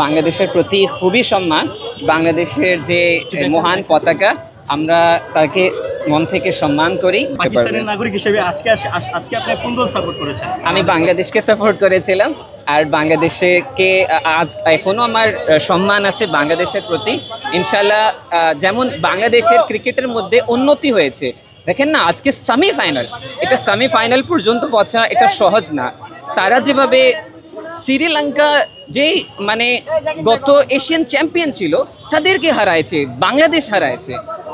বাংলাদেশের প্রতি খুবই সম্মান। বাংলাদেশের যে মহান পতাকা, আমরা তাকে মন থেকে সম্মান করি। পাকিস্তানের নাগরিক হিসেবে আজকে আপনি কোন দল সাপোর্ট করেছেন? আমি বাংলাদেশকে সাপোর্ট করেছিলাম, আর বাংলাদেশকে আজ এখনও আমার সম্মান আছে বাংলাদেশের প্রতি। ইনশাল্লাহ, যেমন বাংলাদেশের ক্রিকেটের মধ্যে উন্নতি হয়েছে, দেখেন না আজকে সেমিফাইনাল, এটা সেমিফাইনাল পর্যন্ত পৌঁছা এটা সহজ না। তারা যেভাবে শ্রীলঙ্কা যেই মানে গত এশিয়ান চ্যাম্পিয়ন ছিল তাদেরকে হারাইছে, বাংলাদেশ হারাইছে,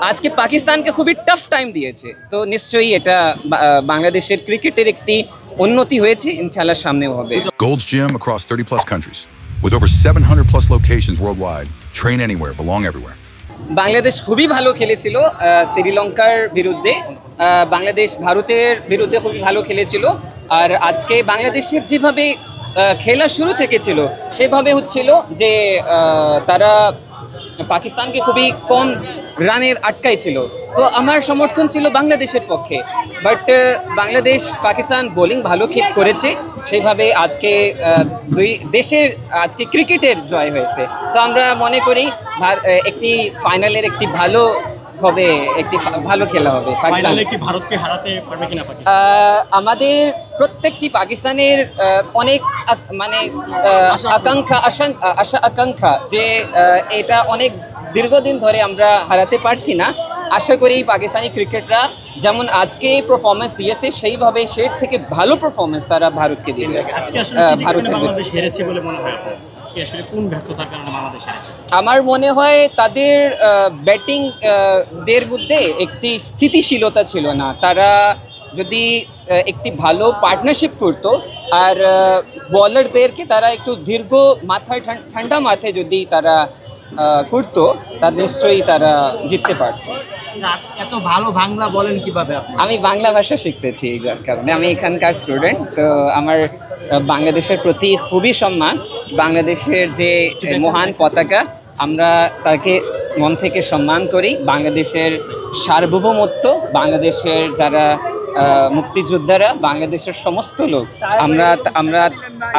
আজকে পাকিস্তানকে খুবই টাফ টাইম দিয়েছে। তো নিশ্চয়ই এটা বাংলাদেশের ক্রিকেটের একটি উন্নতি হয়েছে, ইনশাআল্লাহ সামনেও হবে। Gold's Gym across 30 plus countries with over 700 plus locations worldwide. Train anywhere, belong everywhere. Bangladesh খুবই ভালো খেলেছিল শ্রীলঙ্কার বিরুদ্ধে, বাংলাদেশ ভারতের বিরুদ্ধে খুবই ভালো খেলেছিল। আর আজকে বাংলাদেশের যেভাবে খেলা শুরু থেকে ছিল সেভাবে হচ্ছিল যে তারা পাকিস্তানকে খুবই কম রানের আটকাই ছিল। তো আমার সমর্থন ছিল বাংলাদেশের পক্ষে, বাট বাংলাদেশ পাকিস্তান বোলিং ভালো করেছে, সেইভাবে আজকে দুই দেশের আজকে ক্রিকেটের জয় হয়েছে। তো আমরা মনে করি একটি ফাইনালের একটি ভালো হবে, একটি ভালো খেলা হবে। পাকিস্তান কি ভারতকে হারাতে পারবে কিনা? আমাদের প্রত্যেকটি পাকিস্তানের অনেক মানে আকাঙ্ক্ষা যে এটা অনেক দীর্ঘদিন ধরে আমরা হারাতে পারছি না। আশা করি পাকিস্তানি ক্রিকেটরা যেমন আজকে পারফরমেন্স দিয়েছে সেইভাবে সের থেকে ভালো পারফরমেন্স তারা ভারতকে দিবে। বাংলাদেশ হেরেছে বলে মনে হয় আপনার? আজকে আসলে কোন ব্যর্থতার কারণে বাংলাদেশ হেরেছে? আমার মনে হয় তাদের ব্যাটিং দের মধ্যে একটি স্থিতিশীলতা ছিল না। তারা যদি একটি ভালো পার্টনারশিপ করতো আর বলারদেরকে তারা একটু দীর্ঘ মাথায় ঠান্ডা মাথায় যদি তারা করতো, তা নিশ্চয়ই তারা জিততে পারতো। এত ভালো বাংলা বলেন কিভাবে? আমি বাংলা ভাষা শিখতেছি, এই কারণে আমি এখানকার স্টুডেন্ট। তো আমার বাংলাদেশের প্রতি খুবই সম্মান। বাংলাদেশের যে মহান পতাকা, আমরা তাকে মন থেকে সম্মান করি। বাংলাদেশের সার্বভৌমত্ব, বাংলাদেশের যারা মুক্তিযোদ্ধারা, বাংলাদেশের সমস্ত লোক,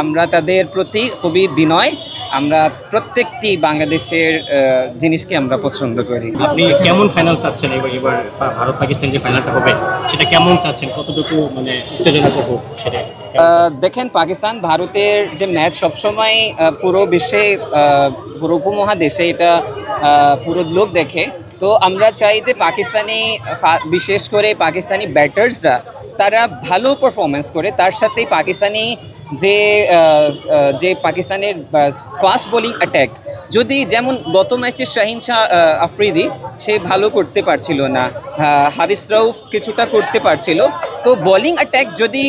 আমরা তাদের প্রতি খুবই বিনয়। আমরা প্রত্যেকটি বাংলাদেশের জিনিসকে আমরা পছন্দ করি। আপনি কেমন ফাইনাল চাচ্ছেন এবার ভারত পাকিস্তান যে ফাইনালটা হবে সেটা কেমন চাচ্ছেন? কতটুকু মানে উত্তেজনা পাবো সেটা? দেখেন, পাকিস্তান ভারতের যে ম্যাচ সবসময় পুরো বিশ্বে, পুরো উপমহাদেশে এটা পুরো লোক দেখে। তো আমরা চাই যে পাকিস্তানি, বিশেষ করে পাকিস্তানি ব্যাটার্সরা তারা ভালো পারফরমেন্স করে। তার সাথে পাকিস্তানি যে পাকিস্তানের ফাস্ট বোলিং অ্যাট্যাক, যদি যেমন গত ম্যাচে শাহিন শাহ আফ্রিদি সে ভালো করতে পারছিল না, হারিস রাউফ কিছুটা করতে পারছিল। তো বোলিং অ্যাট্যাক যদি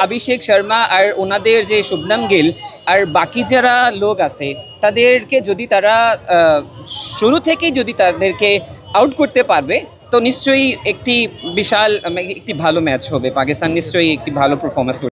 অভিষেক শর্মা আর ওনাদের যে শুভনম গিল আর বাকি যারা লোক আছে তাদেরকে যদি তারা শুরু থেকেই যদি তাদেরকে আউট করতে পারবে, তো নিশ্চয়ই একটি বিশাল একটি ভালো ম্যাচ হবে। পাকিস্তান নিশ্চয়ই একটি ভালো পারফরমেন্স করবে।